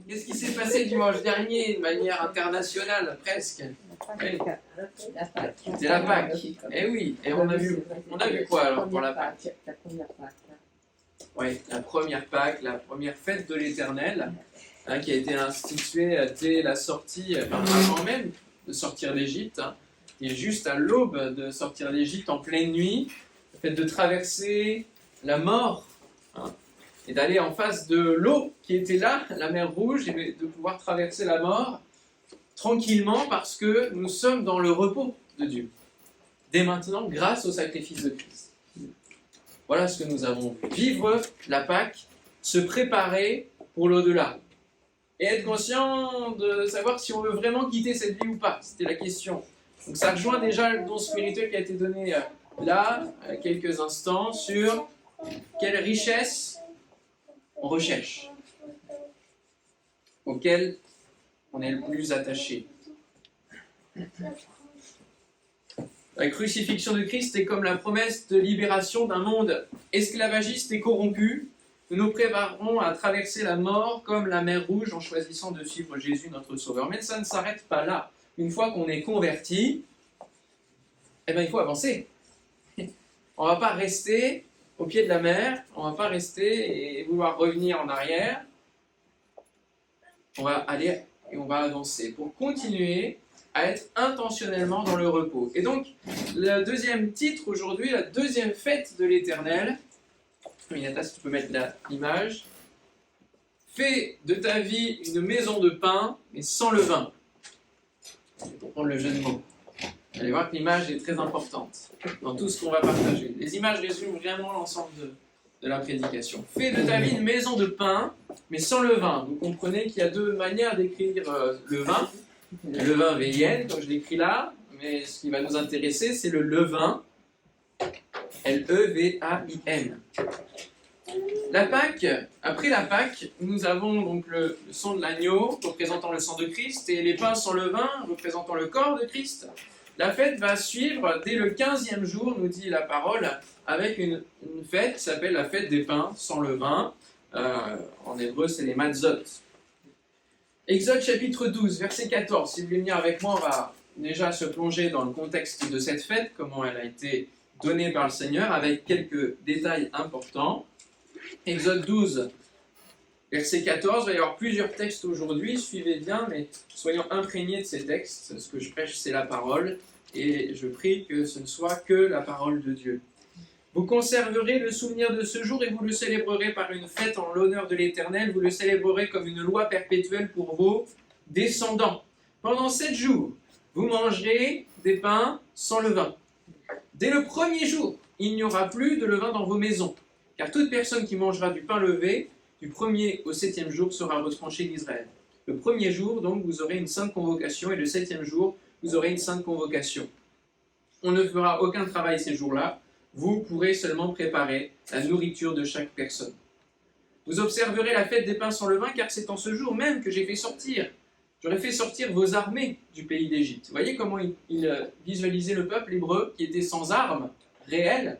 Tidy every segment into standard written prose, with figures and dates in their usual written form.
Qu'est-ce qui s'est passé dimanche dernier de manière internationale, presque? Oui. La Pâque. C'est la Pâque. Eh oui, et on a vu quoi alors pour la Pâque? La première Pâque. Oui, la première Pâque, la première fête de l'Éternel, hein, qui a été instituée dès la sortie, avant même de sortir d'Égypte, hein, et juste à l'aube de sortir d'Égypte, en pleine nuit, le fait de traverser la mort, hein, et d'aller en face de l'eau qui était là, la mer Rouge, et de pouvoir traverser la mort tranquillement parce que nous sommes dans le repos de Dieu. Dès maintenant, grâce au sacrifice de Christ. Voilà ce que nous avons vu. Vivre la Pâque, se préparer pour l'au-delà. Et être conscient de savoir si on veut vraiment quitter cette vie ou pas. C'était la question. Donc ça rejoint déjà le don spirituel qui a été donné là, quelques instants, sur quelle richesse on recherche, auquel on est le plus attaché. La crucifixion de Christ est comme la promesse de libération d'un monde esclavagiste et corrompu. Nous nous préparons à traverser la mort comme la mer Rouge en choisissant de suivre Jésus, notre Sauveur. Mais ça ne s'arrête pas là. Une fois qu'on est converti, eh bien, il faut avancer. On ne va pas rester au pied de la mer, on ne va pas rester et vouloir revenir en arrière. On va aller et on va avancer pour continuer à être intentionnellement dans le repos. Et donc, le deuxième titre aujourd'hui, la deuxième fête de l'Éternel. Minata, si tu peux mettre l'image. Fais de ta vie une maison de pain, mais sans levain. Pour prendre le jeu de mots. Vous allez voir que l'image est très importante dans tout ce qu'on va partager. Les images résument vraiment l'ensemble de la prédication. Fais de ta vie une maison de pain, mais sans levain. Vous comprenez qu'il y a deux manières d'écrire le vin. Le levain veillenne, comme je l'écris là, mais ce qui va nous intéresser, c'est le levain. L-E-V-A-I-N. La Pâque, après la Pâque, nous avons donc le sang de l'agneau représentant le sang de Christ et les pains sans levain représentant le corps de Christ. La fête va suivre dès le 15e jour, nous dit la parole, avec une fête qui s'appelle la fête des pains sans levain. En hébreu, c'est les matzot. Exode chapitre 12, verset 14. Si vous voulez venir avec moi, on va déjà se plonger dans le contexte de cette fête, comment elle a été donnée par le Seigneur, avec quelques détails importants. Exode 12, verset 14. Il va y avoir plusieurs textes aujourd'hui, suivez bien, mais soyons imprégnés de ces textes. Ce que je prêche, c'est la parole, et je prie que ce ne soit que la parole de Dieu. Vous conserverez le souvenir de ce jour et vous le célébrerez par une fête en l'honneur de l'Éternel. Vous le célébrerez comme une loi perpétuelle pour vos descendants. Pendant 7 jours, vous mangerez des pains sans levain. Dès le premier jour, il n'y aura plus de levain dans vos maisons, car toute personne qui mangera du pain levé, du 1er au 7e jour, sera retranchée d'Israël. Le premier jour, donc, vous aurez une sainte convocation, et le 7e jour, vous aurez une sainte convocation. On ne fera aucun travail ces jours-là. Vous pourrez seulement préparer la nourriture de chaque personne. Vous observerez la fête des pains sans levain, car c'est en ce jour même que j'aurais fait sortir vos armées du pays d'Égypte. Vous voyez comment il visualisait le peuple hébreu qui était sans armes réelles.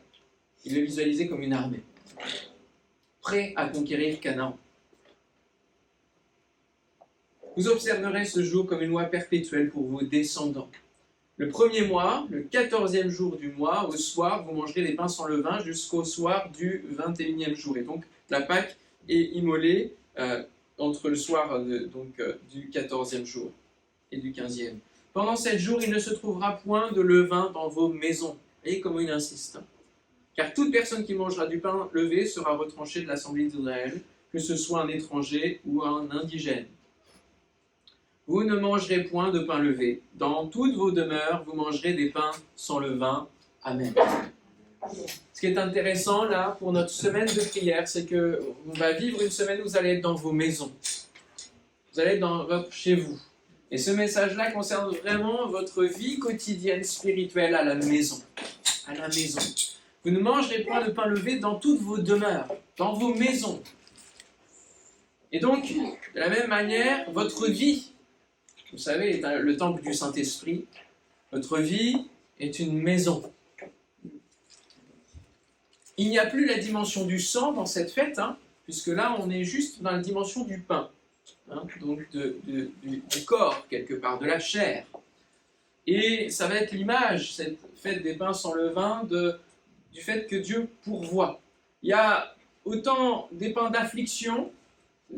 Il le visualisait comme une armée, prêt à conquérir Canaan. Vous observerez ce jour comme une loi perpétuelle pour vos descendants. Le premier mois, le 14e jour du mois, au soir, vous mangerez des pains sans levain jusqu'au soir du 21e jour. Et donc, la Pâque est immolée entre le soir du 14e jour et du 15e. Pendant 7 jours, il ne se trouvera point de levain dans vos maisons. Vous voyez comment il insiste. Car toute personne qui mangera du pain levé sera retranchée de l'assemblée d'Israël, que ce soit un étranger ou un indigène. Vous ne mangerez point de pain levé. Dans toutes vos demeures, vous mangerez des pains sans levain. Amen. Ce qui est intéressant là pour notre semaine de prière, c'est qu'on va vivre une semaine où vous allez être dans vos maisons. Vous allez être chez vous. Et ce message-là concerne vraiment votre vie quotidienne spirituelle à la maison. À la maison. Vous ne mangerez point de pain levé dans toutes vos demeures, dans vos maisons. Et donc, de la même manière, votre vie, vous savez, est le temple du Saint-Esprit. Votre vie est une maison. Il n'y a plus la dimension du sang dans cette fête, puisque là, on est juste dans la dimension du pain. hein, donc du corps, quelque part, de la chair. Et ça va être l'image, cette fête des pains sans levain, du fait que Dieu pourvoit. Il y a autant des pains d'affliction,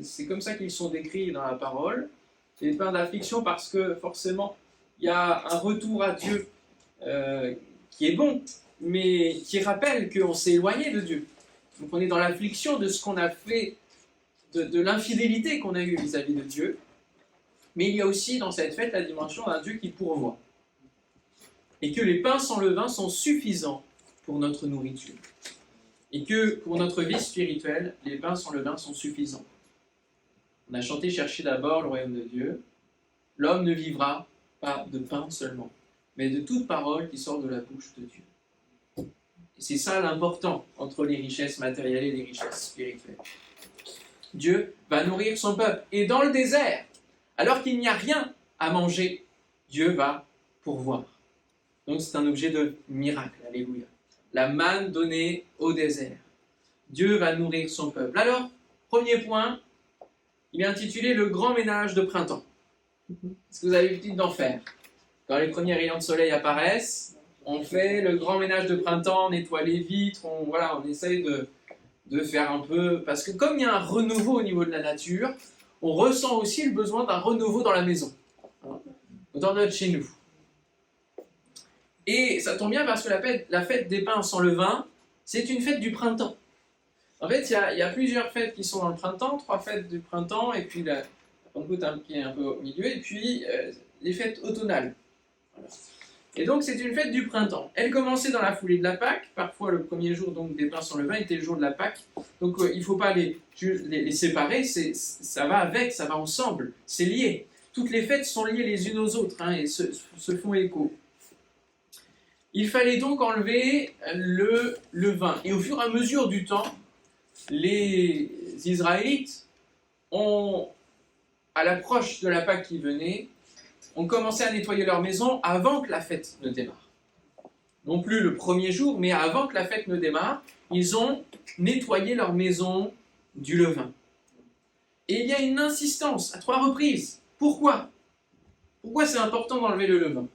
c'est comme ça qu'ils sont décrits dans la parole, des pains d'affliction parce que forcément, il y a un retour à Dieu qui est bon, mais qui rappelle qu'on s'est éloigné de Dieu. Donc on est dans l'affliction de ce qu'on a fait, de l'infidélité qu'on a eue vis-à-vis de Dieu. Mais il y a aussi dans cette fête la dimension d'un Dieu qui pourvoit. Et que les pains sans levain sont suffisants pour notre nourriture. Et que pour notre vie spirituelle, les pains sans levain sont suffisants. On a chanté « Cherchez d'abord le royaume de Dieu ». L'homme ne vivra pas de pain seulement, mais de toute parole qui sort de la bouche de Dieu. Et c'est ça l'important entre les richesses matérielles et les richesses spirituelles. Dieu va nourrir son peuple. Et dans le désert, alors qu'il n'y a rien à manger, Dieu va pourvoir. Donc c'est un objet de miracle, alléluia. La manne donnée au désert. Dieu va nourrir son peuple. Alors, premier point, il est intitulé « Le grand ménage de printemps ». Est-ce que vous avez l'habitude d'en faire? Quand les premiers rayons de soleil apparaissent, on fait le grand ménage de printemps, on nettoie les vitres, on essaye de faire un peu... Parce que comme il y a un renouveau au niveau de la nature, on ressent aussi le besoin d'un renouveau dans la maison, dans notre chez nous. Et ça tombe bien parce que la fête des pains sans levain, c'est une fête du printemps. En fait, il y a plusieurs fêtes qui sont dans le printemps, 3 fêtes du printemps, et puis la Pentecôte qui est un peu au milieu, et puis les fêtes automnales. Voilà. Et donc, c'est une fête du printemps. Elle commençait dans la foulée de la Pâque, parfois le premier jour donc, des pains sans levain était le jour de la Pâque, donc il ne faut pas les séparer, ça va avec, ça va ensemble, c'est lié. Toutes les fêtes sont liées les unes aux autres, et se font écho. Il fallait donc enlever le levain. Et au fur et à mesure du temps, les Israélites à l'approche de la Pâque qui venait, ont commencé à nettoyer leur maison avant que la fête ne démarre. Non plus le premier jour, mais avant que la fête ne démarre, ils ont nettoyé leur maison du levain. Et il y a une insistance à 3 reprises. Pourquoi? Pourquoi c'est important d'enlever le levain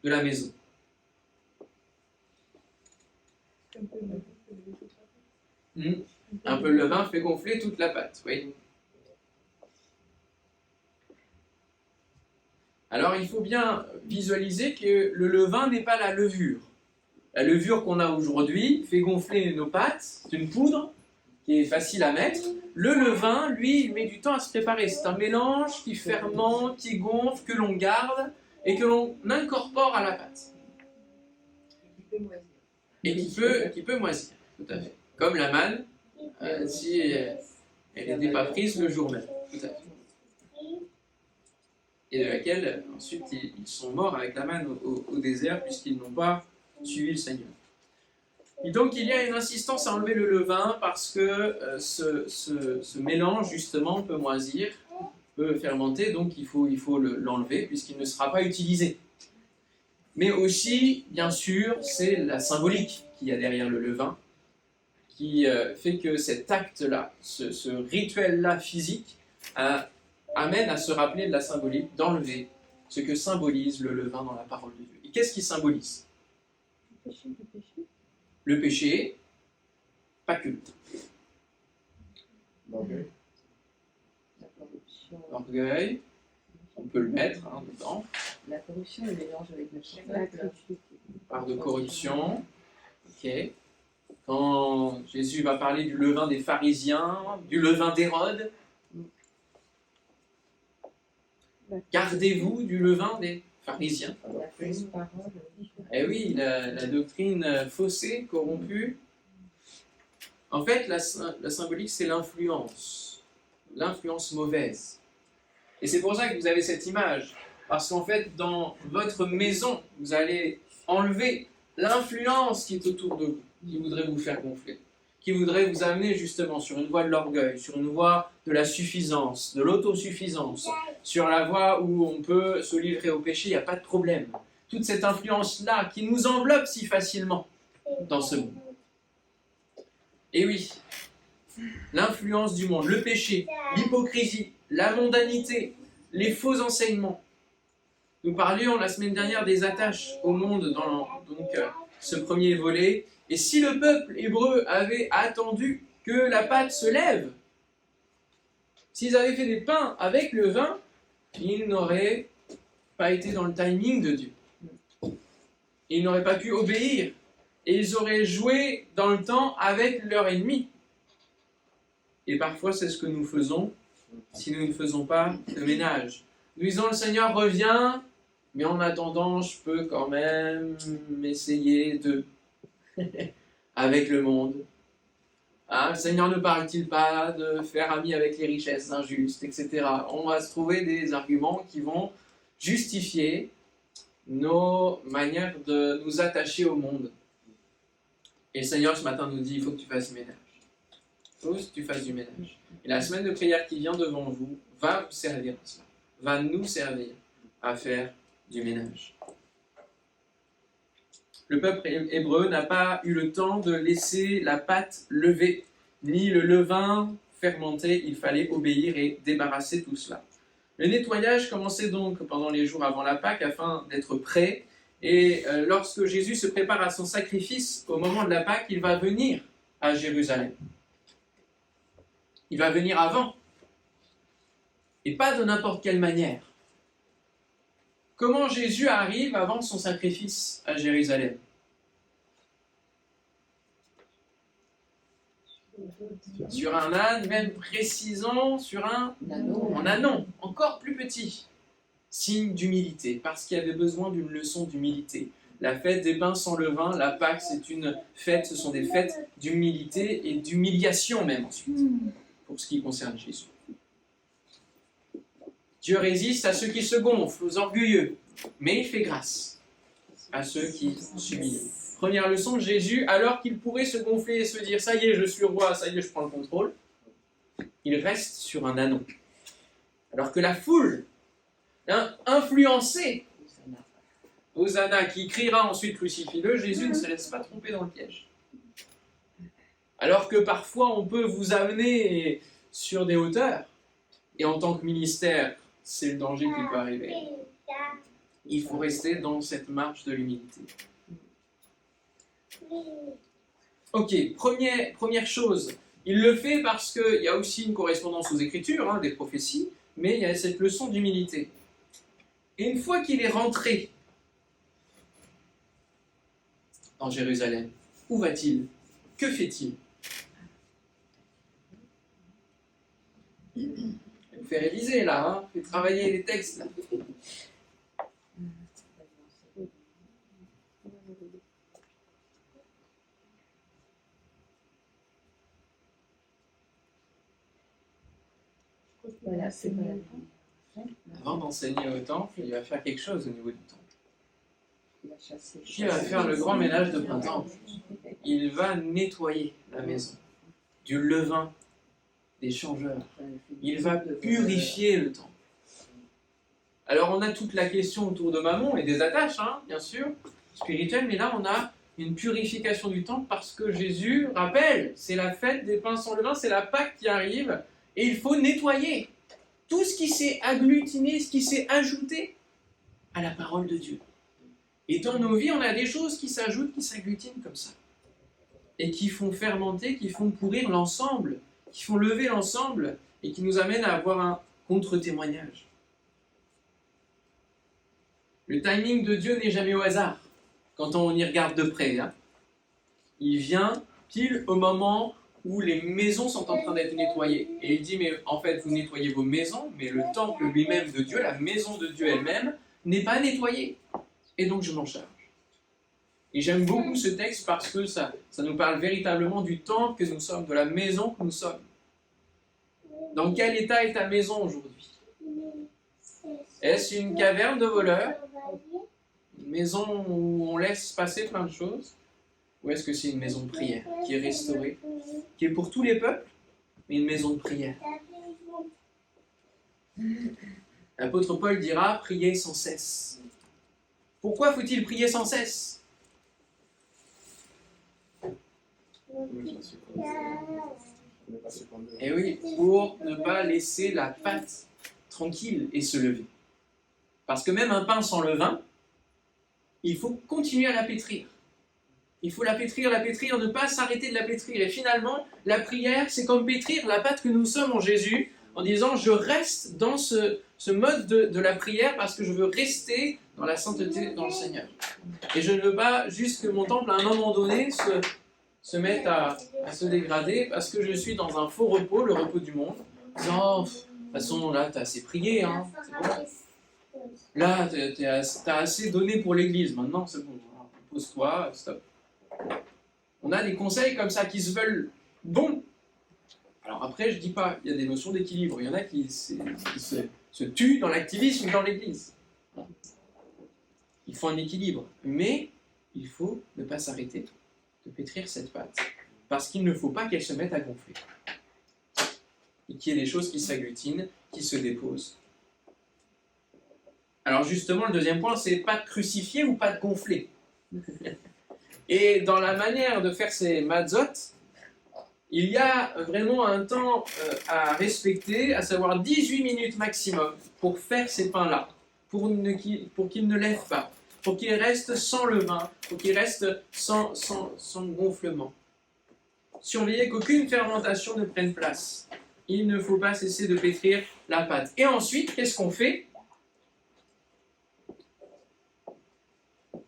de la maison? Un peu de levain fait gonfler toute la pâte, oui. Alors il faut bien visualiser que le levain n'est pas la levure. La levure qu'on a aujourd'hui fait gonfler nos pâtes, c'est une poudre qui est facile à mettre. Le levain, lui, il met du temps à se préparer. C'est un mélange qui fermente, qui gonfle, que l'on garde et que l'on incorpore à la pâte. Et qui peut moisir, tout à fait. Comme la manne, si elle n'était pas prise le jour même, tout à fait. Et de laquelle, ensuite, ils sont morts avec la manne au désert, puisqu'ils n'ont pas suivi le Seigneur. Et donc, il y a une insistance à enlever le levain, parce que ce mélange, justement, peut moisir, peut fermenter, donc il faut l'enlever, puisqu'il ne sera pas utilisé. Mais aussi, bien sûr, c'est la symbolique qu'il y a derrière le levain, qui fait que cet acte-là, ce rituel-là physique, amène à se rappeler de la symbolique, d'enlever ce que symbolise le levain dans la parole de Dieu. Et qu'est-ce qu'il symbolise? Le péché, pas que. L'orgueil, on peut le mettre dedans. La corruption, le mélange avec le peuple. Part de corruption, ok. Quand Jésus va parler du levain des pharisiens, du levain d'Hérode, gardez-vous du levain des pharisiens. Eh oui, la doctrine faussée, corrompue. En fait, la symbolique, c'est l'influence mauvaise. Et c'est pour ça que vous avez cette image. Parce qu'en fait, dans votre maison, vous allez enlever l'influence qui est autour de vous, qui voudrait vous faire gonfler, qui voudrait vous amener justement sur une voie de l'orgueil, sur une voie de la suffisance, de l'autosuffisance, sur la voie où on peut se livrer au péché, il n'y a pas de problème. Toute cette influence-là qui nous enveloppe si facilement dans ce monde. Et oui, l'influence du monde, le péché, l'hypocrisie, la mondanité, les faux enseignements. Nous parlions la semaine dernière des attaches au monde dans ce premier volet. Et si le peuple hébreu avait attendu que la pâte se lève, s'ils avaient fait des pains avec le vin, ils n'auraient pas été dans le timing de Dieu. Ils n'auraient pas pu obéir. Et ils auraient joué dans le temps avec leur ennemi. Et parfois, c'est ce que nous faisons si nous ne faisons pas le ménage. Nous disons, le Seigneur revient, mais en attendant, je peux quand même essayer de... avec le monde. Ah, le Seigneur ne parle-t-il pas de faire ami avec les richesses injustes, etc. On va se trouver des arguments qui vont justifier nos manières de nous attacher au monde. Et le Seigneur, ce matin, nous dit, il faut que tu fasses du ménage. Il faut que tu fasses du ménage. Et la semaine de prière qui vient devant vous va vous servir à cela, va nous servir à faire du ménage. Le peuple hébreu n'a pas eu le temps de laisser la pâte lever, ni le levain fermenter. Il fallait obéir et débarrasser tout cela. Le nettoyage commençait donc pendant les jours avant la Pâque afin d'être prêt. Et lorsque Jésus se prépare à son sacrifice au moment de la Pâque, il va venir à Jérusalem. Il va venir avant. Et pas de n'importe quelle manière. Comment Jésus arrive avant son sacrifice à Jérusalem? Sur un âne, même précisant sur un ânon, encore plus petit. Signe d'humilité, parce qu'il y avait besoin d'une leçon d'humilité. La fête des pains sans levain, la Pâque, c'est une fête, ce sont des fêtes d'humilité et d'humiliation même ensuite, pour ce qui concerne Jésus. Dieu résiste à ceux qui se gonflent, aux orgueilleux, mais il fait grâce à ceux qui s'humilient. Première leçon, Jésus, alors qu'il pourrait se gonfler et se dire « ça y est, je suis roi, ça y est, je prends le contrôle », il reste sur un ânon. Alors que la foule, influencée, Hosanna, qui criera ensuite « crucifie-le », Jésus ne se laisse pas tromper dans le piège. Alors que parfois on peut vous amener sur des hauteurs, et en tant que ministère, c'est le danger qui peut arriver. Il faut rester dans cette marche de l'humilité. Ok, première chose, il le fait parce qu'il y a aussi une correspondance aux Écritures, des prophéties, mais il y a cette leçon d'humilité. Et une fois qu'il est rentré dans Jérusalem, où va-t-il? Que fait-il? Il vous fait réviser là, il fait travailler les textes là. Voilà, c'est bon. Avant d'enseigner au temple, il va faire quelque chose au niveau du temple. Il va faire le grand ménage de printemps. Il va nettoyer la maison du levain, des changeurs. Il va purifier le temple. Alors on a toute la question autour de Mammon et des attaches, bien sûr, spirituelles, mais là on a une purification du temple parce que Jésus rappelle, c'est la fête des pains sans levain, c'est la Pâque qui arrive et il faut nettoyer tout ce qui s'est agglutiné, ce qui s'est ajouté à la parole de Dieu. Et dans nos vies, on a des choses qui s'ajoutent, qui s'agglutinent comme ça. Et qui font fermenter, qui font pourrir l'ensemble, qui font lever l'ensemble, et qui nous amènent à avoir un contre-témoignage. Le timing de Dieu n'est jamais au hasard, quand on y regarde de près. Il vient pile au moment où les maisons sont en train d'être nettoyées. Et il dit, mais en fait, vous nettoyez vos maisons, mais le temple lui-même de Dieu, la maison de Dieu elle-même, n'est pas nettoyée. Et donc je m'en charge. Et j'aime beaucoup ce texte parce que ça nous parle véritablement du temple que nous sommes, de la maison que nous sommes. Dans quel état est ta maison aujourd'hui? Est-ce une caverne de voleurs? Une maison où on laisse passer plein de choses? Ou est-ce que c'est une maison de prière qui est restaurée, qui est pour tous les peuples, mais une maison de prière? L'apôtre Paul dira « priez sans cesse ». Pourquoi faut-il prier sans cesse? Et oui, pour ne pas laisser la pâte tranquille et se lever. Parce que même un pain sans levain, il faut continuer à la pétrir. Il faut la pétrir, ne pas s'arrêter de la pétrir. Et finalement, la prière, c'est comme pétrir la pâte que nous sommes en Jésus, en disant, je reste dans ce mode de la prière parce que je veux rester dans la sainteté dans le Seigneur. Et je ne veux pas juste que mon temple, à un moment donné, se mette à se dégrader parce que je suis dans un faux repos, le repos du monde, en disant, de toute façon, là, tu as assez prié, hein, c'est bon. Là, tu as assez donné pour l'Église, maintenant, c'est bon. Pose-toi, stop. On a des conseils comme ça qui se veulent bons. Alors après, je dis pas, il y a des notions d'équilibre. Il y en a qui se tuent dans l'activisme dans l'Église. Il faut un équilibre. Mais il faut ne pas s'arrêter de pétrir cette pâte. Parce qu'il ne faut pas qu'elle se mette à gonfler. Et qu'il y ait des choses qui s'agglutinent, qui se déposent. Alors justement, le deuxième point, c'est pas de crucifier ou pas de gonfler. Et dans la manière de faire ces matzot, il y a vraiment un temps à respecter, à savoir 18 minutes maximum pour faire ces pains-là, pour qu'ils ne lèvent pas, pour qu'ils restent sans levain, pour qu'ils restent sans gonflement. Surveillez qu'aucune fermentation ne prenne place. Il ne faut pas cesser de pétrir la pâte. Et ensuite, qu'est-ce qu'on fait ?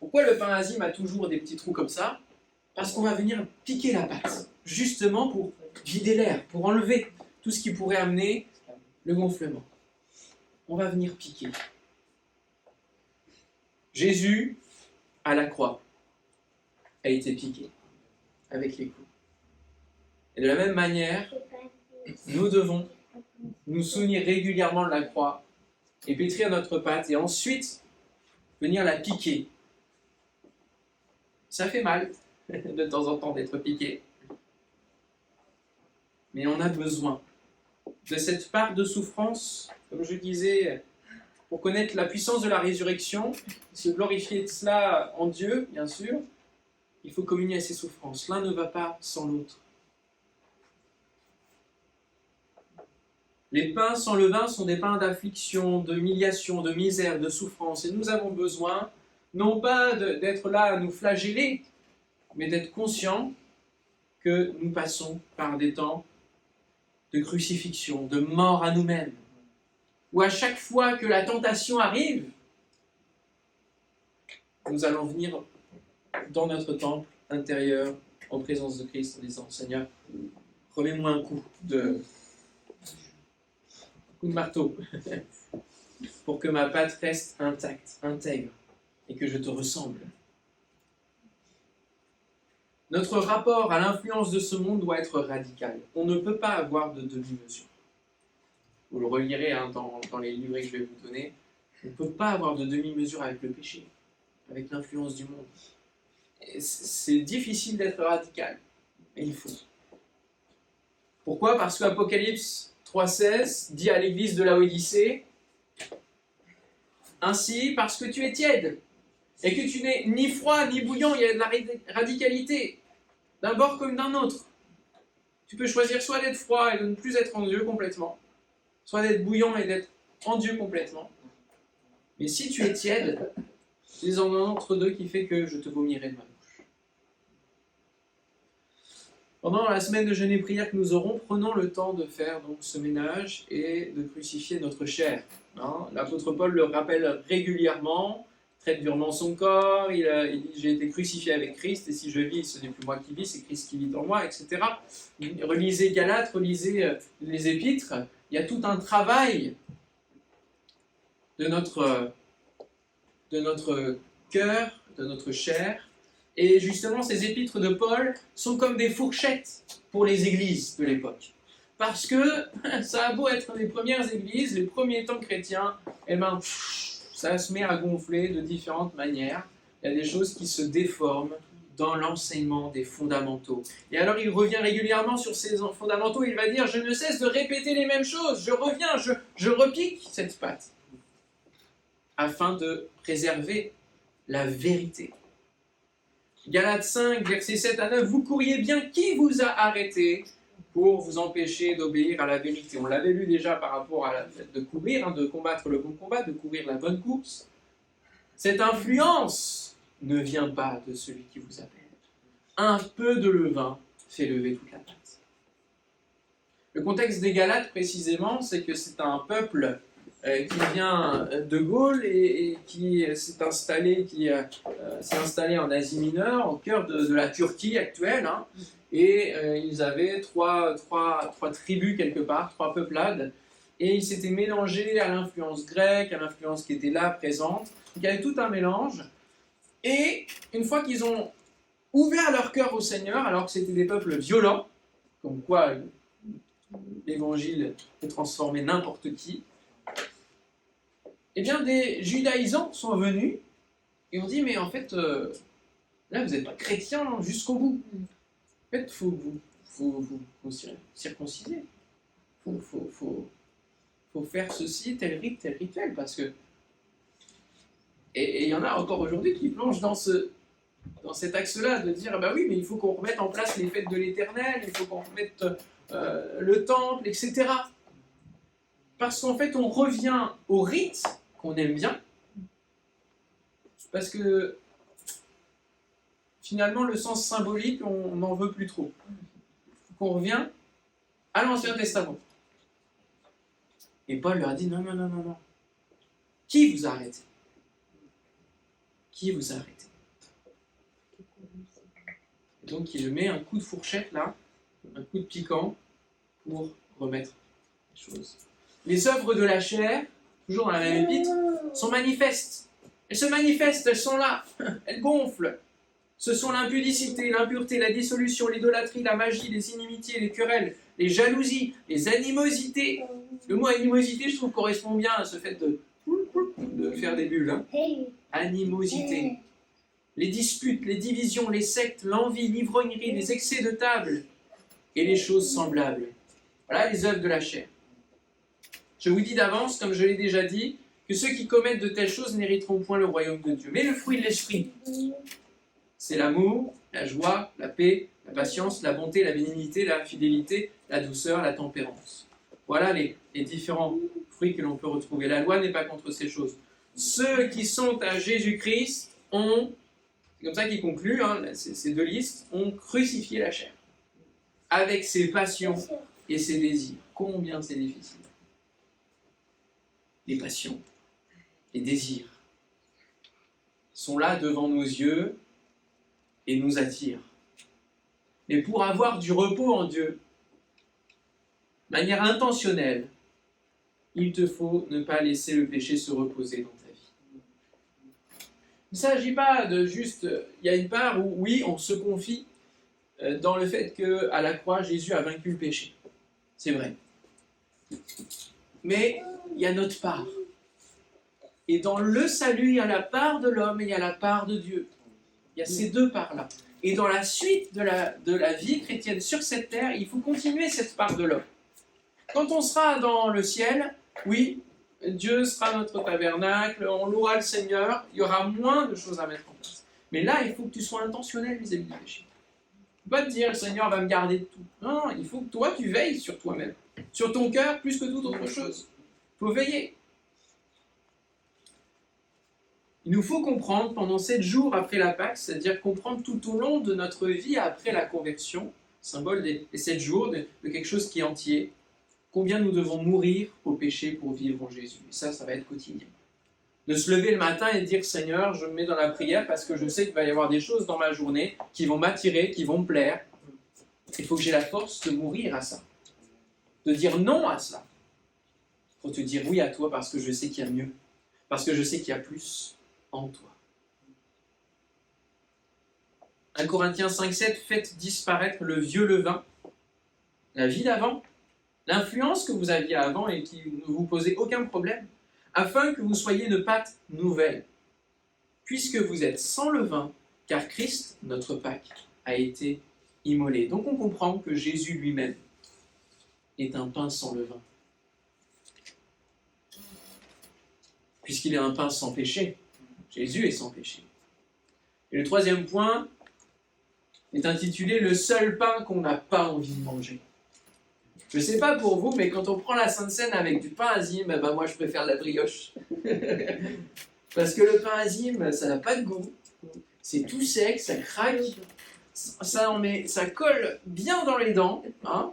Pourquoi le pain azime a toujours des petits trous comme ça ? Parce qu'on va venir piquer la pâte, justement pour vider l'air, pour enlever tout ce qui pourrait amener le gonflement. On va venir piquer. Jésus, à la croix, a été piqué avec les coups. Et de la même manière, nous devons nous souvenir régulièrement de la croix et pétrir notre pâte et ensuite venir la piquer. Ça fait mal de temps en temps d'être piqué. Mais on a besoin de cette part de souffrance, comme je disais, pour connaître la puissance de la résurrection, se glorifier de cela en Dieu, bien sûr, il faut communier à ces souffrances. L'un ne va pas sans l'autre. Les pains sans levain sont des pains d'affliction, de humiliation, de misère, de souffrance. Et nous avons besoin, non pas d'être là à nous flageller, mais d'être conscients que nous passons par des temps de crucifixion, de mort à nous-mêmes, où à chaque fois que la tentation arrive, nous allons venir dans notre temple intérieur, en présence de Christ, en disant « Seigneur, remets-moi un coup de marteau, pour que ma pâte reste intacte, intègre, et que je te ressemble. » Notre rapport à l'influence de ce monde doit être radical. On ne peut pas avoir de demi-mesure. Vous le relirez dans les livrets que je vais vous donner. On ne peut pas avoir de demi-mesure avec le péché, avec l'influence du monde. C'est difficile d'être radical, mais il faut. Pourquoi ? Parce qu'Apocalypse 3,16 dit à l'église de Laodicée, « Ainsi, parce que tu es tiède, et que tu n'es ni froid ni bouillant, il y a de la radicalité, d'un bord comme d'un autre. Tu peux choisir soit d'être froid et de ne plus être en Dieu complètement, soit d'être bouillant et d'être en Dieu complètement. Mais si tu es tiède, c'est en un entre-deux qui fait que je te vomirai de ma bouche. » Pendant la semaine de jeûne et prière que nous aurons, prenons le temps de faire donc ce ménage et de crucifier notre chair. L'apôtre Paul le rappelle régulièrement, traite durement son corps, il dit « J'ai été crucifié avec Christ, et si je vis, ce n'est plus moi qui vis, c'est Christ qui vit en moi, etc. » Relisez Galates, relisez les Épîtres, il y a tout un travail de notre cœur, de notre chair, et justement ces Épîtres de Paul sont comme des fourchettes pour les églises de l'époque. Parce que ça a beau être les premières églises, les premiers temps chrétiens, et ben, ça se met à gonfler de différentes manières. Il y a des choses qui se déforment dans l'enseignement des fondamentaux. Et alors il revient régulièrement sur ces fondamentaux, il va dire « Je ne cesse de répéter les mêmes choses, je reviens, je repique cette pâte. » Afin de préserver la vérité. Galates 5, versets 7 à 9, « Vous couriez bien, qui vous a arrêté ? pour vous empêcher d'obéir à la vérité. On l'avait lu déjà par rapport à la fait de courir, de combattre le bon combat, de courir la bonne course. Cette influence ne vient pas de celui qui vous appelle. Un peu de levain fait lever toute la pâte. Le contexte des Galates, précisément, c'est que c'est un peuple qui vient de Gaule et qui s'est installé, en Asie mineure, au cœur de la Turquie actuelle. Hein, et ils avaient trois tribus quelque part, trois peuplades, et ils s'étaient mélangés à l'influence grecque, à l'influence qui était là, présente. Donc il y avait tout un mélange. Et une fois qu'ils ont ouvert leur cœur au Seigneur, alors que c'était des peuples violents, comme quoi l'évangile peut transformer n'importe qui, eh bien des judaïsants sont venus et ont dit, mais en fait, là vous n'êtes pas chrétien jusqu'au bout. En fait, il faut vous circonciser. Il faut faire ceci, tel rite, tel rituel, parce que... Et il y en a encore aujourd'hui qui plongent dans cet axe-là, de dire, bah oui, mais il faut qu'on remette en place les fêtes de l'Éternel, il faut qu'on remette le temple, etc. Parce qu'en fait, on revient au rite qu'on aime bien, parce que finalement, le sens symbolique, on n'en veut plus trop. On revient à l'Ancien Testament. Et Paul leur a dit, non. Qui vous a arrêté? Qui vous a arrêté? Et donc, il met un coup de fourchette là, un coup de piquant, pour remettre les choses. Les œuvres de la chair, toujours dans la même épître, sont manifestes. Elles se manifestent, elles sont là, elles gonflent. Ce sont l'impudicité, l'impureté, la dissolution, l'idolâtrie, la magie, les inimitiés, les querelles, les jalousies, les animosités. Le mot animosité, je trouve, correspond bien à ce fait de faire des bulles. Hein. Animosité. Les disputes, les divisions, les sectes, l'envie, l'ivrognerie, les excès de table et les choses semblables. Voilà les œuvres de la chair. Je vous dis d'avance, comme je l'ai déjà dit, que ceux qui commettent de telles choses n'hériteront point le royaume de Dieu. Mais le fruit de l'esprit, c'est l'amour, la joie, la paix, la patience, la bonté, la bénignité, la fidélité, la douceur, la tempérance. Voilà les différents fruits que l'on peut retrouver. La loi n'est pas contre ces choses. Ceux qui sont à Jésus-Christ ont, c'est comme ça qu'il conclut, hein, ces deux listes, ont crucifié la chair, avec ses passions et ses désirs. Combien c'est difficile. Les passions, les désirs sont là devant nos yeux et nous attirent. Mais pour avoir du repos en Dieu, de manière intentionnelle, il te faut ne pas laisser le péché se reposer dans ta vie. Il ne s'agit pas de juste... Il y a une part où, oui, on se confie dans le fait qu'à la croix, Jésus a vaincu le péché. C'est vrai. Mais il y a notre part. Et dans le salut, il y a la part de l'homme et il y a la part de Dieu. Il y a ces deux parts-là. Et dans la suite de la vie chrétienne sur cette terre, il faut continuer cette part de l'homme. Quand on sera dans le ciel, oui, Dieu sera notre tabernacle, on louera le Seigneur, il y aura moins de choses à mettre en place. Mais là, il faut que tu sois intentionnel vis-à-vis du péché. Tu ne peux pas te dire, le Seigneur va me garder de tout. Non, il faut que toi, tu veilles sur toi-même, sur ton cœur, plus que toute autre chose. Il faut veiller. Il nous faut comprendre pendant 7 jours après la Pâque, c'est-à-dire comprendre tout au long de notre vie après la conversion, symbole des 7 jours, de quelque chose qui est entier, combien nous devons mourir au péché pour vivre en Jésus. Et ça va être quotidien. De se lever le matin et dire, Seigneur, je me mets dans la prière parce que je sais qu'il va y avoir des choses dans ma journée qui vont m'attirer, qui vont me plaire. Il faut que j'ai la force de mourir à ça, de dire non à ça, pour te dire oui à toi parce que je sais qu'il y a mieux, parce que je sais qu'il y a plus en toi. 1 Corinthiens 5,7, faites disparaître le vieux levain, la vie d'avant, l'influence que vous aviez avant et qui ne vous posait aucun problème, afin que vous soyez une pâte nouvelle, puisque vous êtes sans levain, car Christ, notre Pâque, a été immolé. Donc on comprend que Jésus lui-même est un pain sans levain, puisqu'il est un pain sans péché. Jésus est sans péché. Et le troisième point est intitulé « Le seul pain qu'on n'a pas envie de manger ». Je sais pas pour vous, mais quand on prend la Sainte Seine avec du pain azime, ben moi je préfère la brioche. Parce que le pain azime, ça n'a pas de goût. C'est tout sec, ça craque, ça colle bien dans les dents. Hein.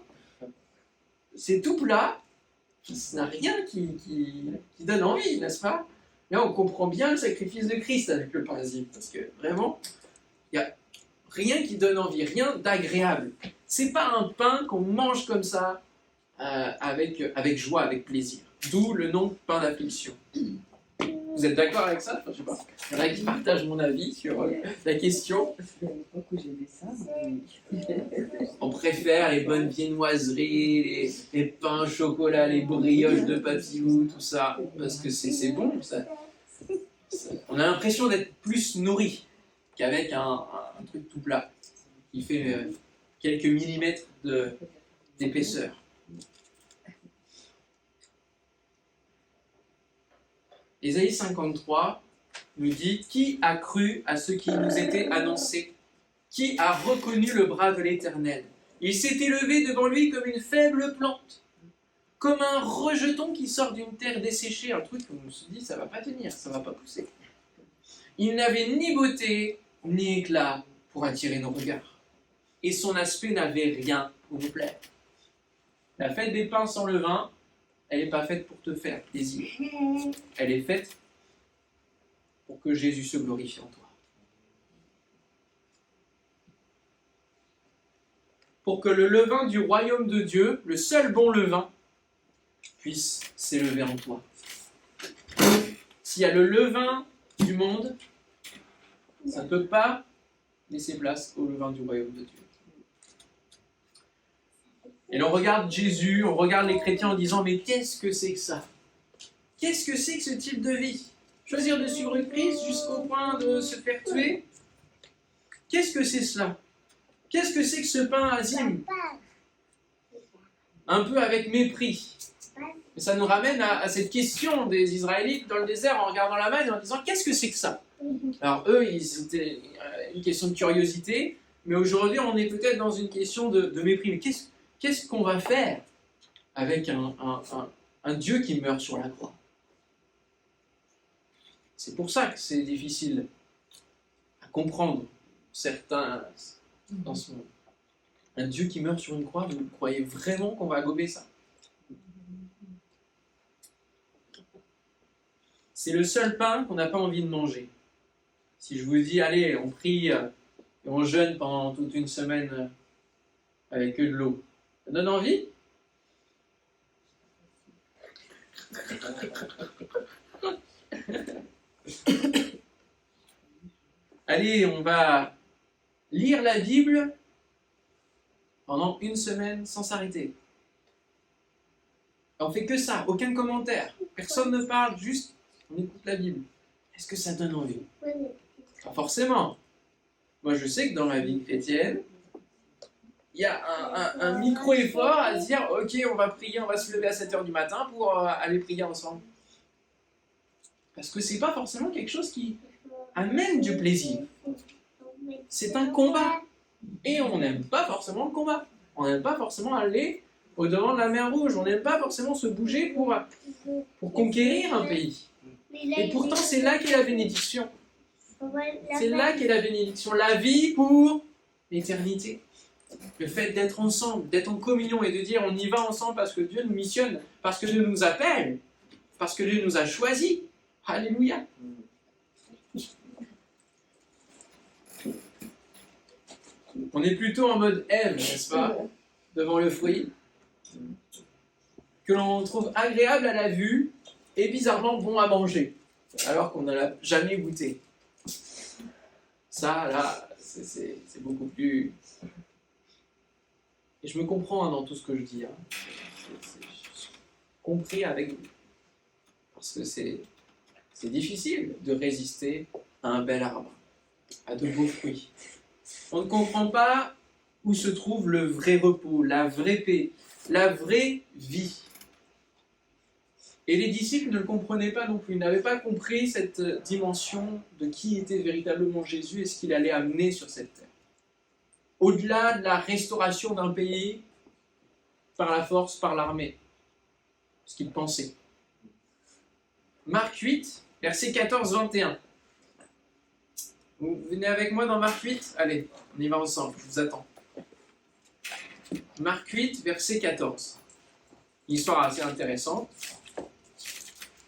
C'est tout plat, ça n'a rien qui donne envie, n'est-ce pas? Là, on comprend bien le sacrifice de Christ avec le pain azime, parce que vraiment, il n'y a rien qui donne envie, rien d'agréable. C'est pas un pain qu'on mange comme ça, avec joie, avec plaisir. D'où le nom de pain d'affliction. Vous êtes d'accord avec ça? Enfin, je sais pas. Il y en a qui partagent mon avis sur la question. À l'époque où j'ai vu ça, On préfère les bonnes viennoiseries, les pains au chocolat, les brioches de papillou, tout ça, parce que c'est bon. On a l'impression d'être plus nourri qu'avec un truc tout plat, qui fait quelques millimètres d'épaisseur. Ésaïe 53 nous dit « Qui a cru à ce qui nous était annoncé? Qui a reconnu le bras de l'Éternel? Il s'est élevé devant lui comme une faible plante, comme un rejeton qui sort d'une terre desséchée. » Un truc où on se dit « ça va pas tenir, ça va pas pousser. » Il n'avait ni beauté, ni éclat pour attirer nos regards. Et son aspect n'avait rien pour nous plaire. La fête des pains sans levain, elle n'est pas faite pour te faire plaisir. Elle est faite pour que Jésus se glorifie en toi. Pour que le levain du royaume de Dieu, le seul bon levain, puisse s'élever en toi. S'il y a le levain du monde, ça ne peut pas laisser place au levain du royaume de Dieu. Et l'on regarde Jésus, on regarde les chrétiens en disant « Mais qu'est-ce que c'est que ça? Qu'est-ce que c'est que ce type de vie? Choisir de suivre Christ jusqu'au point de se faire tuer? Qu'est-ce que c'est cela? Qu'est-ce que c'est que ce pain azime ?» Un peu avec mépris. Et ça nous ramène à cette question des Israélites dans le désert en regardant la manne et en disant « Qu'est-ce que c'est que ça ?» Alors eux, c'était une question de curiosité, mais aujourd'hui on est peut-être dans une question de mépris. Mais qu'est-ce qu'on va faire avec un Dieu qui meurt sur la croix? C'est pour ça que c'est difficile à comprendre certains dans ce monde. Un Dieu qui meurt sur une croix, vous croyez vraiment qu'on va gober ça? C'est le seul pain qu'on n'a pas envie de manger. Si je vous dis, allez, on prie et on jeûne pendant toute une semaine avec que de l'eau, ça donne envie? Allez, on va lire la Bible pendant une semaine sans s'arrêter. On fait que ça, aucun commentaire. Personne ne parle, juste on écoute la Bible. Est-ce que ça donne envie? Pas forcément. Moi, je sais que dans la vie chrétienne, il y a un micro-effort à se dire « Ok, on va prier, on va se lever à 7h du matin pour aller prier ensemble. » Parce que c'est pas forcément quelque chose qui amène du plaisir. C'est un combat. Et on n'aime pas forcément le combat. On n'aime pas forcément aller au-devant de la mer Rouge. On n'aime pas forcément se bouger pour conquérir un pays. Et pourtant, c'est là qu'est la bénédiction. C'est là qu'est la bénédiction. La vie pour l'éternité. Le fait d'être ensemble, d'être en communion et de dire on y va ensemble parce que Dieu nous missionne, parce que Dieu nous appelle, parce que Dieu nous a choisis. Alléluia. On est plutôt en mode Ève, n'est-ce pas, devant le fruit, que l'on trouve agréable à la vue et bizarrement bon à manger, alors qu'on n'en a jamais goûté. Ça, là, c'est beaucoup plus... Et je me comprends dans tout ce que je dis. Je suis compris avec vous. Parce que c'est difficile de résister à un bel arbre, à de beaux fruits. On ne comprend pas où se trouve le vrai repos, la vraie paix, la vraie vie. Et les disciples ne le comprenaient pas non plus. Ils n'avaient pas compris cette dimension de qui était véritablement Jésus et ce qu'il allait amener sur cette terre. Au-delà de la restauration d'un pays, par la force, par l'armée. Ce qu'ils pensaient. Marc 8, versets 14-21. Vous venez avec moi dans Marc 8? Allez, on y va ensemble, je vous attends. Marc 8, verset 14. Une histoire assez intéressante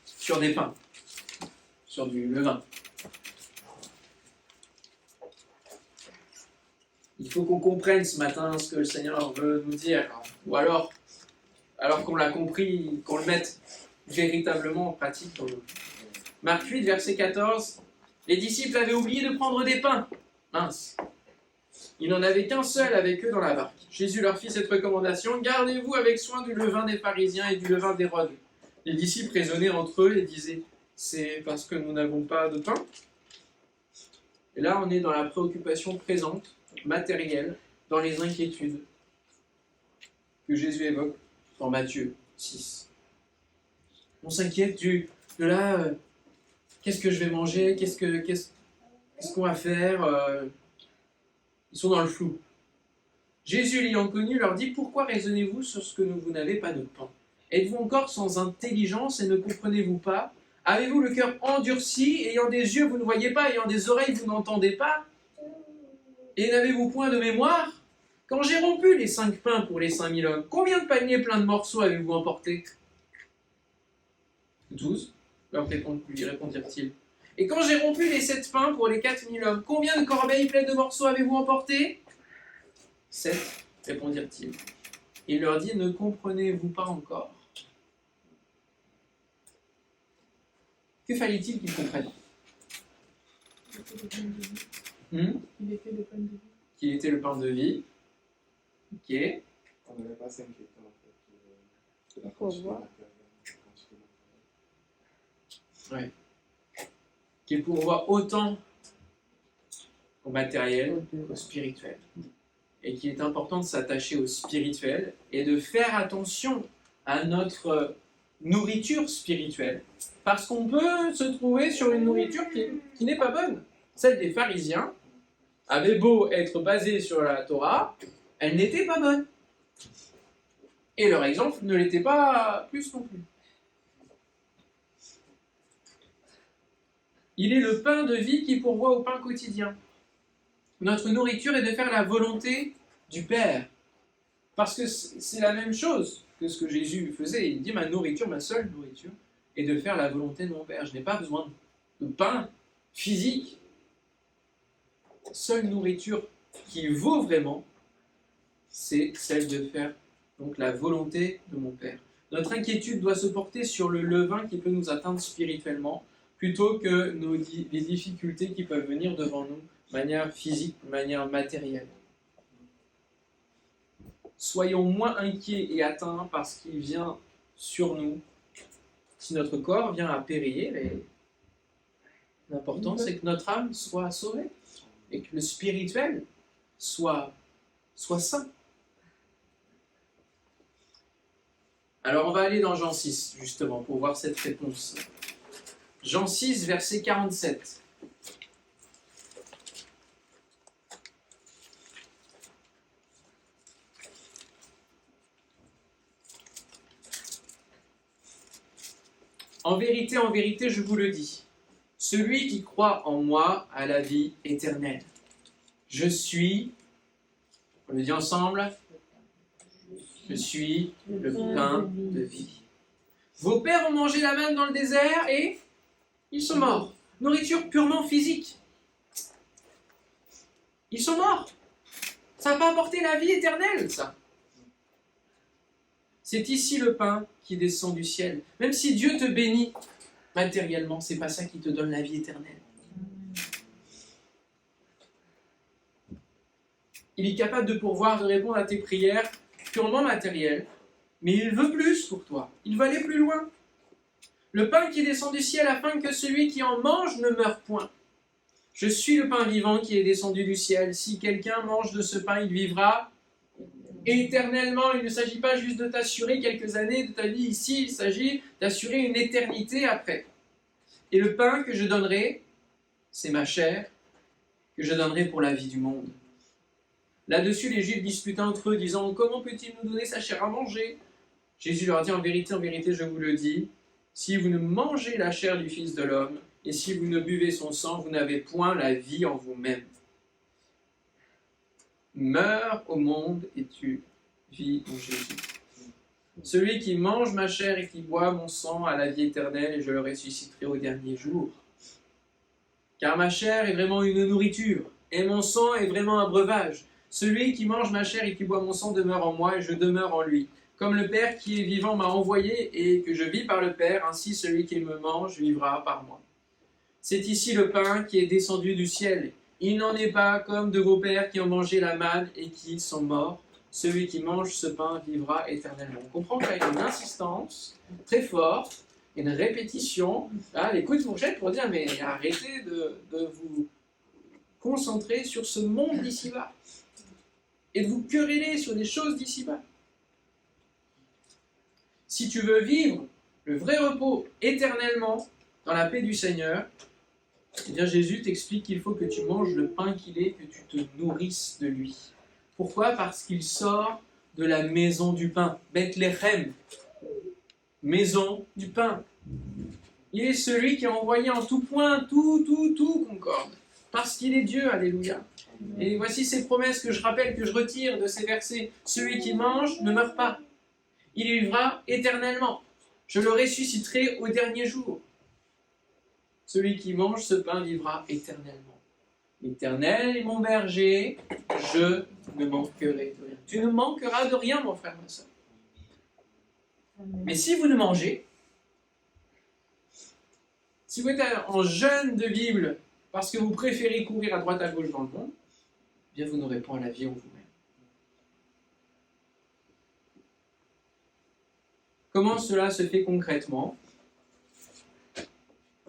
sur des pains, sur du levain. Il faut qu'on comprenne ce matin ce que le Seigneur veut nous dire, ou alors qu'on l'a compris, qu'on le mette véritablement en pratique dans nous. Marc 8, verset 14. Les disciples avaient oublié de prendre des pains. Mince. Il n'en avait qu'un seul avec eux dans la barque. Jésus leur fit cette recommandation: gardez-vous avec soin du levain des pharisiens et du levain d'Hérode. Les disciples raisonnaient entre eux et disaient: c'est parce que nous n'avons pas de pain? Et là, on est dans la préoccupation présente, matérielle, dans les inquiétudes que Jésus évoque dans Matthieu 6. On s'inquiète de là, qu'est-ce que je vais manger, qu'est-ce qu'on va faire, ils sont dans le flou. Jésus, l'ayant connu, leur dit: pourquoi raisonnez-vous sur ce que vous n'avez pas de pain? Êtes-vous encore sans intelligence et ne comprenez-vous pas? Avez-vous le cœur endurci, ayant des yeux vous ne voyez pas, ayant des oreilles vous n'entendez pas? Et n'avez-vous point de mémoire? Quand j'ai rompu les 5 pains pour les 5000 hommes, combien de paniers pleins de morceaux avez-vous emporté? 12, lui répondirent-ils. Et quand j'ai rompu les 7 pains pour les 4000 hommes, combien de corbeilles pleines de morceaux avez-vous emporté? 7, répondirent-ils. Il leur dit: ne comprenez-vous pas encore? Que fallait-il qu'ils comprennent? Il était le pain de vie. Qu'il était le pain de vie. Ok. On n'avait pas s'inquiéter en fait de la Faut voir. Ouais. Qu'il pourvoit autant au matériel qu'au spirituel. Et qu'il est important de s'attacher au spirituel et de faire attention à notre nourriture spirituelle. Parce qu'on peut se trouver sur une nourriture qui n'est pas bonne. Celle des pharisiens avait beau être basée sur la Torah, elle n'était pas bonne. Et leur exemple ne l'était pas plus non plus. Il est le pain de vie qui pourvoit au pain quotidien. Notre nourriture est de faire la volonté du Père. Parce que c'est la même chose que ce que Jésus faisait. Il dit: ma nourriture, ma seule nourriture, est de faire la volonté de mon Père. Je n'ai pas besoin de pain physique. Seule nourriture qui vaut vraiment, c'est celle de faire donc la volonté de mon Père. Notre inquiétude doit se porter sur le levain qui peut nous atteindre spirituellement, plutôt que les difficultés qui peuvent venir devant nous de manière physique, de manière matérielle. Soyons moins inquiets et atteints par ce qui vient sur nous. Si notre corps vient à périr, l'important c'est que notre âme soit sauvée et que le spirituel soit sain. Alors on va aller dans Jean 6, justement, pour voir cette réponse. Jean 6, verset 47. En vérité, je vous le dis, celui qui croit en moi a la vie éternelle. Je suis, on le dit ensemble, je suis le pain de vie. Vos pères ont mangé la manne dans le désert et ils sont morts. Nourriture purement physique. Ils sont morts. Ça n'a pas apporté la vie éternelle, ça. C'est ici le pain qui descend du ciel. Même si Dieu te bénit matériellement, c'est pas ça qui te donne la vie éternelle. Il est capable de pourvoir, de répondre à tes prières purement matérielles, mais il veut plus pour toi. Il veut aller plus loin. Le pain qui descend du ciel afin que celui qui en mange ne meure point. Je suis le pain vivant qui est descendu du ciel. Si quelqu'un mange de ce pain, il vivra éternellement. Il ne s'agit pas juste de t'assurer quelques années de ta vie ici, il s'agit d'assurer une éternité après. Et le pain que je donnerai, c'est ma chair, que je donnerai pour la vie du monde. Là-dessus, les Juifs disputaient entre eux, disant « Comment peut-il nous donner sa chair à manger ?» Jésus leur dit « En vérité, je vous le dis, si vous ne mangez la chair du Fils de l'homme, et si vous ne buvez son sang, vous n'avez point la vie en vous-même. Meurs au monde et tu vis en Jésus. Celui qui mange ma chair et qui boit mon sang a la vie éternelle, et je le ressusciterai au dernier jour. Car ma chair est vraiment une nourriture, et mon sang est vraiment un breuvage. Celui qui mange ma chair et qui boit mon sang demeure en moi, et je demeure en lui. Comme le Père qui est vivant m'a envoyé, et que je vis par le Père, ainsi celui qui me mange vivra par moi. C'est ici le pain qui est descendu du ciel. Il n'en est pas comme de vos pères qui ont mangé la manne et qui sont morts. Celui qui mange ce pain vivra éternellement. On comprend qu'il y a une insistance très forte, une répétition, là, les coups de fourchette pour dire mais arrêtez de vous concentrer sur ce monde d'ici-bas et de vous quereller sur des choses d'ici-bas. Si tu veux vivre le vrai repos éternellement dans la paix du Seigneur, eh bien Jésus t'explique qu'il faut que tu manges le pain qu'il est, que tu te nourrisses de lui. Pourquoi ? Parce qu'il sort de la maison du pain, Bethléem, maison du pain. Il est celui qui a envoyé en tout point, tout concorde, parce qu'il est Dieu, alléluia. Et voici ces promesses que je rappelle, que je retire de ces versets. Celui qui mange ne meurt pas, il vivra éternellement. Je le ressusciterai au dernier jour. Celui qui mange ce pain vivra éternellement. L'Éternel est mon berger, je ne manquerai de rien. Tu ne manqueras de rien, mon frère, ma soeur. Mais si vous ne mangez, si vous êtes en jeûne de Bible parce que vous préférez courir à droite à gauche dans le monde, eh bien vous n'aurez pas la vie en vous-même. Comment cela se fait concrètement ?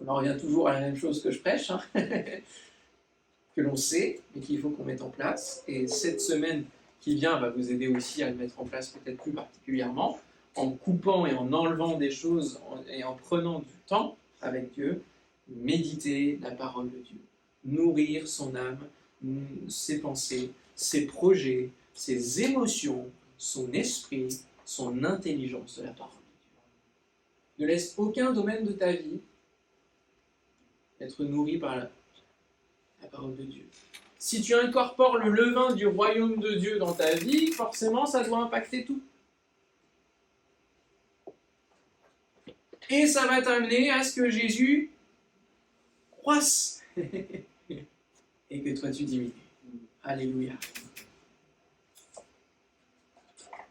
On en revient toujours à la même chose que je prêche, hein, que l'on sait, mais qu'il faut qu'on mette en place. Et cette semaine qui vient va vous aider aussi à le mettre en place peut-être plus particulièrement, en coupant et en enlevant des choses et en prenant du temps avec Dieu, méditer la parole de Dieu, nourrir son âme, ses pensées, ses projets, ses émotions, son esprit, son intelligence de la parole de Dieu. Ne laisse aucun domaine de ta vie être nourri par la parole de Dieu. Si tu incorpores le levain du royaume de Dieu dans ta vie, forcément ça doit impacter tout. Et ça va t'amener à ce que Jésus croisse et que toi tu diminues. Alléluia.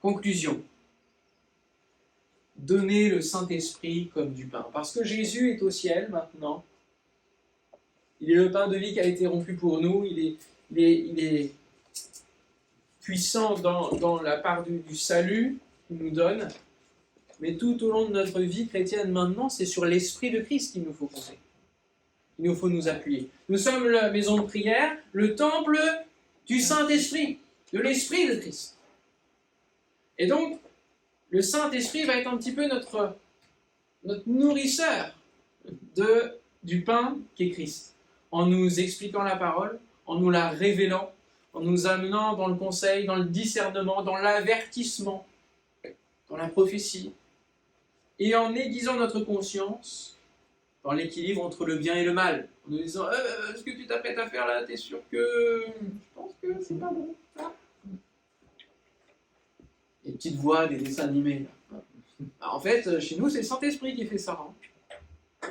Conclusion. Donnez le Saint-Esprit comme du pain. Parce que Jésus est au ciel maintenant. Il est le pain de vie qui a été rompu pour nous. Il est puissant dans la part du salut qu'il nous donne. Mais tout au long de notre vie chrétienne maintenant, c'est sur l'Esprit de Christ qu'il nous faut compter. Il nous faut nous appuyer. Nous sommes la maison de prière, le temple du Saint-Esprit, de l'Esprit de Christ. Et donc, le Saint-Esprit va être un petit peu notre nourrisseur du pain qu'est Christ. En nous expliquant la parole, en nous la révélant, en nous amenant dans le conseil, dans le discernement, dans l'avertissement, dans la prophétie, et en aiguisant notre conscience dans l'équilibre entre le bien et le mal, en nous disant ce que tu t'apprêtes à faire là, t'es sûr que je pense que c'est pas bon. Ah. Les petites voix des dessins animés. Là. Alors, en fait, chez nous, c'est le Saint-Esprit qui fait ça. Hein.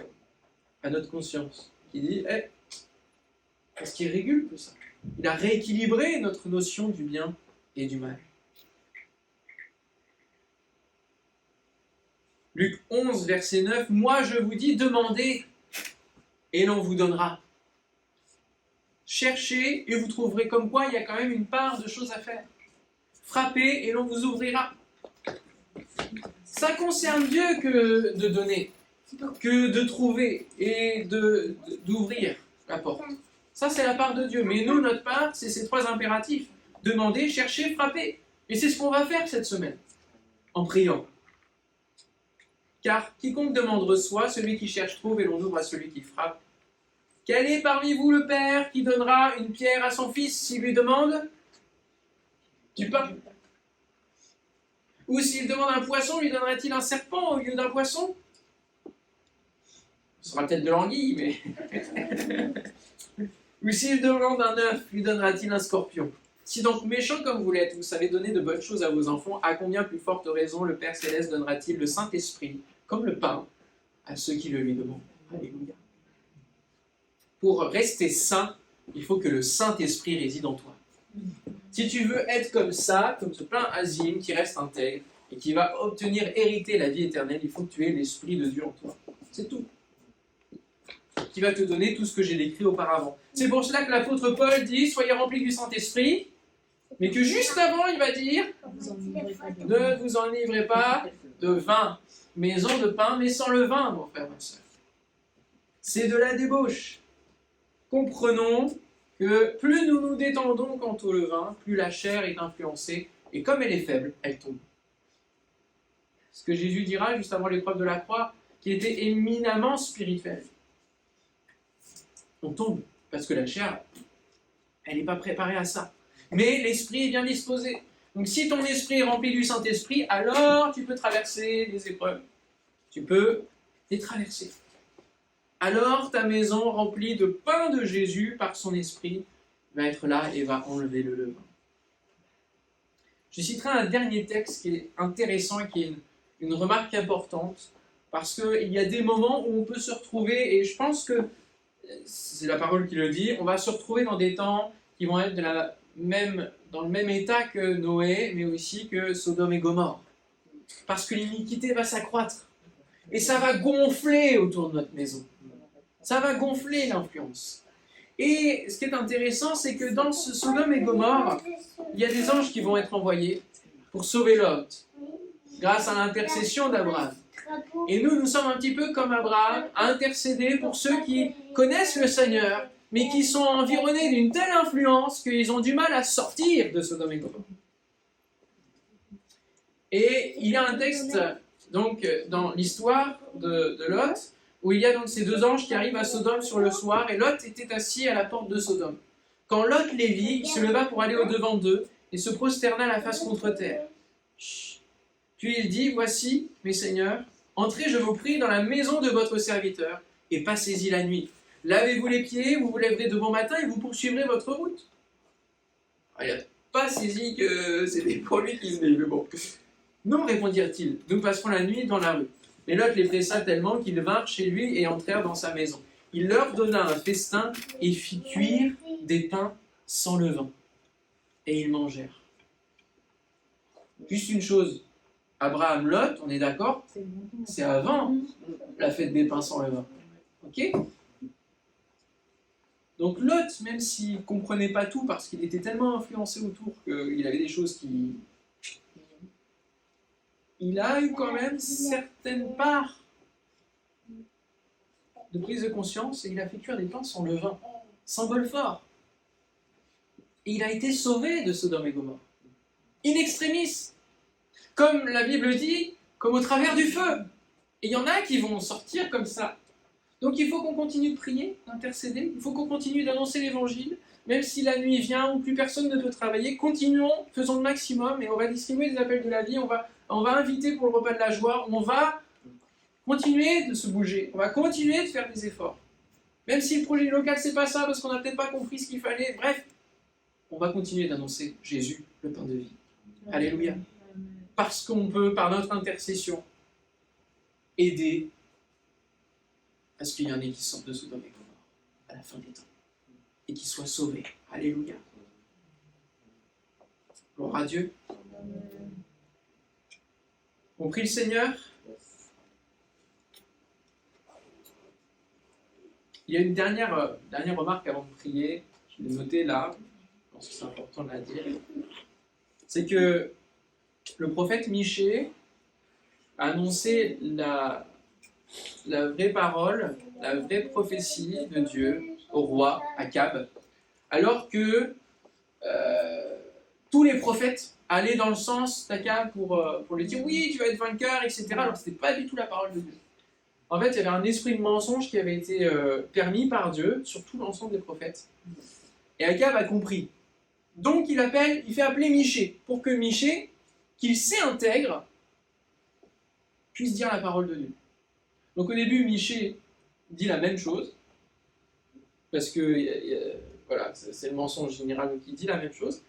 À notre conscience. Qui dit parce qu'il régule tout ça. Il a rééquilibré notre notion du bien et du mal. Luc 11, verset 9, « Moi je vous dis, demandez, et l'on vous donnera. Cherchez, et vous trouverez. » Comme quoi, il y a quand même une part de choses à faire. Frappez, et l'on vous ouvrira. Ça concerne Dieu que de donner, que de trouver, et d'ouvrir la porte. Ça, c'est la part de Dieu. Mais nous, notre part, c'est ces trois impératifs. Demandez, chercher, frapper. Et c'est ce qu'on va faire cette semaine, en priant. Car quiconque demande reçoit, celui qui cherche trouve, et l'on ouvre à celui qui frappe. Quel est parmi vous le père qui donnera une pierre à son fils s'il lui demande ? Du pain. Ou s'il demande un poisson, lui donnera-t-il un serpent au lieu d'un poisson? Ce sera peut-être de l'anguille, mais... Ou s'il demande un œuf, lui donnera-t-il un scorpion? Si donc méchant comme vous l'êtes, vous savez donner de bonnes choses à vos enfants, à combien plus forte raison le Père Céleste donnera-t-il le Saint-Esprit, comme le pain, à ceux qui le lui demandent? Alléluia. Pour rester saint, il faut que le Saint-Esprit réside en toi. Si tu veux être comme ça, comme ce plein asile qui reste intègre et qui va obtenir, hériter la vie éternelle, il faut que tu aies l'Esprit de Dieu en toi. C'est tout. Qui va te donner tout ce que j'ai décrit auparavant. C'est pour cela que l'apôtre Paul dit, soyez remplis du Saint-Esprit, mais que juste avant, il va dire, ne vous enivrez pas de vin, maison de pain, mais sans le vin, mon frère, ma soeur. C'est de la débauche. Comprenons que plus nous nous détendons quant au levain, plus la chair est influencée, et comme elle est faible, elle tombe. Ce que Jésus dira juste avant l'épreuve de la croix, qui était éminemment spirituel. On tombe, parce que la chair, elle n'est pas préparée à ça. Mais l'esprit est bien disposé. Donc si ton esprit est rempli du Saint-Esprit, alors tu peux traverser les épreuves. Tu peux les traverser. Alors ta maison remplie de pain de Jésus par son esprit va être là et va enlever le levain. Je citerai un dernier texte qui est intéressant et qui est une remarque importante, parce qu'il y a des moments où on peut se retrouver, et je pense que c'est la parole qui le dit, on va se retrouver dans des temps qui vont être dans le même état que Noé, mais aussi que Sodome et Gomorrhe. Parce que l'iniquité va s'accroître. Et ça va gonfler autour de notre maison. Ça va gonfler l'influence. Et ce qui est intéressant, c'est que dans ce Sodome et Gomorrhe, il y a des anges qui vont être envoyés pour sauver Lot, grâce à l'intercession d'Abraham. Et nous sommes un petit peu comme Abraham, à intercéder pour ceux qui connaissent le Seigneur, mais qui sont environnés d'une telle influence qu'ils ont du mal à sortir de Sodome et Gomorrhe. Et il y a un texte, donc, dans l'histoire de Lot, où il y a donc ces deux anges qui arrivent à Sodome sur le soir, et Lot était assis à la porte de Sodome. Quand Lot les vit, il se leva pour aller au-devant d'eux, et se prosterna la face contre terre. Chut. Puis il dit, voici, mes seigneurs, entrez, je vous prie, dans la maison de votre serviteur, et passez-y la nuit. Lavez-vous les pieds, vous vous lèverez demain matin, et vous poursuivrez votre route. Il n'a pas saisi que c'était pour lui qui venait, mais bon. Non, répondirent-ils, nous passerons la nuit dans la rue. Mais Lot les pressa tellement qu'ils vinrent chez lui et entrèrent dans sa maison. Il leur donna un festin et fit cuire des pains sans levain. Et ils mangèrent. Juste une chose, Abraham, Lot, on est d'accord? C'est avant la fête des pains sans levain. Ok? Donc Lot, même s'il ne comprenait pas tout parce qu'il était tellement influencé autour qu'il avait des choses qui... Il a eu quand même certaines parts de prise de conscience et il a fait cuire des pains sans levain. Symbole fort. Et il a été sauvé de Sodome et Gomorrhe. In extremis. Comme la Bible dit, comme au travers du feu. Et il y en a qui vont sortir comme ça. Donc il faut qu'on continue de prier, d'intercéder. Il faut qu'on continue d'annoncer l'évangile. Même si la nuit vient où plus personne ne peut travailler, continuons, faisons le maximum et on va distribuer des appels de la vie, on va inviter pour le repas de la joie, on va continuer de se bouger, on va continuer de faire des efforts. Même si le projet local c'est pas ça, parce qu'on n'a peut-être pas compris ce qu'il fallait, bref, on va continuer d'annoncer Jésus, le pain de vie. Alléluia. Parce qu'on peut, par notre intercession, aider à ce qu'il y en ait qui sortent de Sodome et Gomorrhe à la fin des temps. Et qui soient sauvés. Alléluia. Gloire à Dieu. On prie le Seigneur. Il y a une dernière remarque avant de prier. Je l'ai notée là. Je pense que c'est important de la dire. C'est que le prophète Michée a annoncé la vraie parole, la vraie prophétie de Dieu au roi Akab, alors que tous les prophètes allaient dans le sens d'Akab pour lui dire oui, tu vas être vainqueur, etc. Alors que ce n'était pas du tout la parole de Dieu. En fait, il y avait un esprit de mensonge qui avait été permis par Dieu sur tout l'ensemble des prophètes. Et Akab a compris. Donc il fait appeler Michée, pour que Michée, qu'il s'intègre, puisse dire la parole de Dieu. Donc au début, Michée dit la même chose, parce que voilà, c'est le mensonge général qui dit la même chose.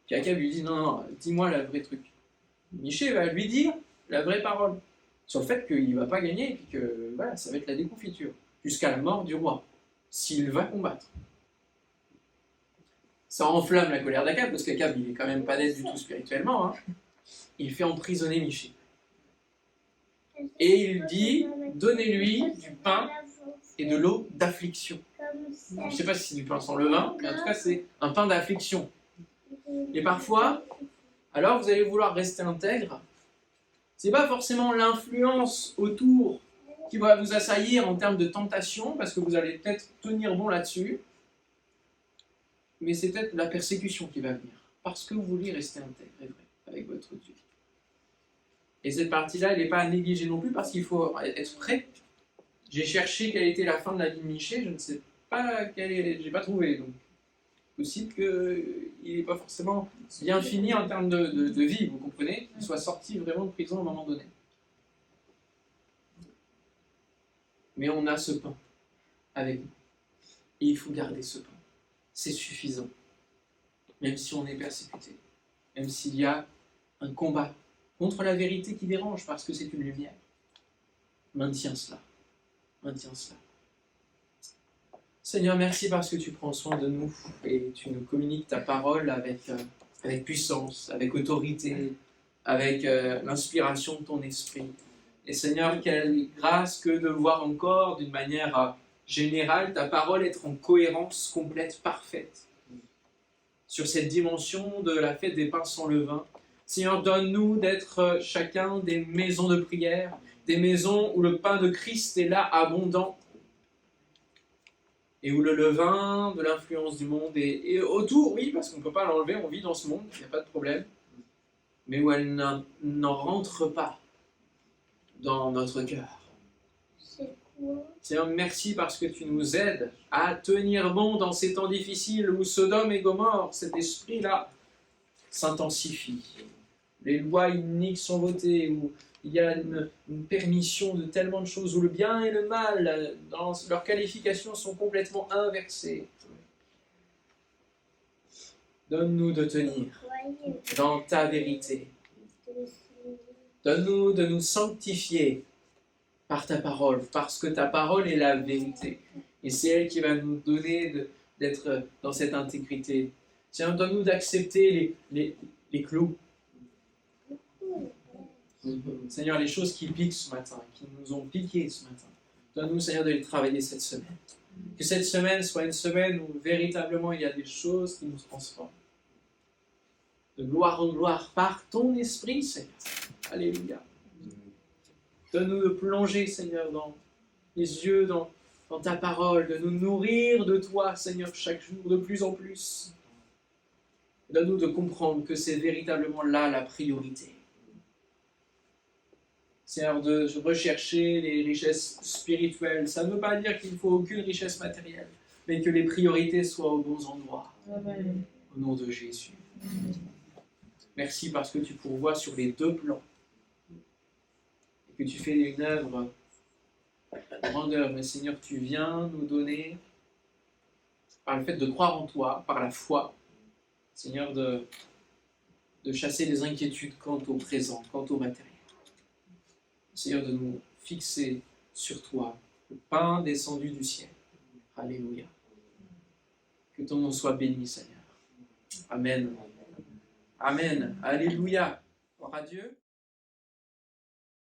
Puis Akab lui dit non, dis-moi le vrai truc. Michée va lui dire la vraie parole sur le fait qu'il ne va pas gagner et puis que voilà, ça va être la déconfiture jusqu'à la mort du roi, s'il va combattre. Ça enflamme la colère d'Akab, parce qu'Akab, il est quand même pas net du tout spirituellement. Hein. Il fait emprisonner Michée. Et il dit, donnez-lui du pain et de l'eau d'affliction. Je ne sais pas si c'est du pain sans levain, mais en tout cas, c'est un pain d'affliction. Et parfois, alors vous allez vouloir rester intègre, c'est pas forcément l'influence autour qui va vous assaillir en termes de tentation, parce que vous allez peut-être tenir bon là-dessus, mais c'est peut-être la persécution qui va venir, parce que vous voulez rester intègre et vrai avec votre Dieu. Et cette partie-là, elle n'est pas à négliger non plus, parce qu'il faut être prêt. J'ai cherché quelle était la fin de la vie de Michée, je ne sais pas j'ai pas trouvé, donc possible qu'il n'ait pas forcément bien fini en termes de vie, vous comprenez, qu'il soit sorti vraiment de prison à un moment donné. Mais on a ce pain avec nous, et il faut garder ce pain. C'est suffisant, même si on est persécuté, même s'il y a un combat contre la vérité qui dérange, parce que c'est une lumière. Maintiens cela, maintiens cela. Seigneur, merci parce que tu prends soin de nous et tu nous communiques ta parole avec puissance, avec autorité, avec l'inspiration de ton esprit. Et Seigneur, quelle grâce que de voir encore d'une manière générale ta parole être en cohérence complète, parfaite. Sur cette dimension de la fête des pains sans levain, Seigneur, donne-nous d'être chacun des maisons de prière, des maisons où le pain de Christ est là, abondant, et où le levain de l'influence du monde est autour, oui, parce qu'on ne peut pas l'enlever, on vit dans ce monde, il n'y a pas de problème, mais où elle n'en rentre pas dans notre cœur. Seigneur, merci parce que tu nous aides à tenir bon dans ces temps difficiles où Sodome et Gomorrhe, cet esprit-là, s'intensifie. Les lois iniques sont votées, où il y a une permission de tellement de choses, où le bien et le mal, dans leurs qualifications, sont complètement inversées. Donne-nous de tenir dans ta vérité. Donne-nous de nous sanctifier par ta parole, parce que ta parole est la vérité. Et c'est elle qui va nous donner d'être dans cette intégrité. Seigneur, donne-nous d'accepter les clous. Seigneur, les choses qui piquent ce matin, qui nous ont piqué ce matin, donne-nous, Seigneur, de les travailler cette semaine. Que cette semaine soit une semaine où véritablement il y a des choses qui nous transforment. De gloire en gloire par ton esprit, Seigneur. Alléluia. Donne-nous de plonger, Seigneur, dans les yeux, dans ta parole, de nous nourrir de toi, Seigneur, chaque jour, de plus en plus. Donne-nous de comprendre que c'est véritablement là la priorité. Seigneur, de rechercher les richesses spirituelles. Ça ne veut pas dire qu'il ne faut aucune richesse matérielle, mais que les priorités soient aux bons endroits. Amen. Au nom de Jésus. Amen. Merci parce que tu pourvois sur les deux plans. Et que tu fais une œuvre de grandeur. Mais Seigneur, tu viens nous donner, par le fait de croire en toi, par la foi, Seigneur, de chasser les inquiétudes quant au présent, quant au matériel. Seigneur, de nous fixer sur toi, le pain descendu du ciel. Alléluia. Que ton nom soit béni, Seigneur. Amen. Amen. Alléluia. Gloire à Dieu.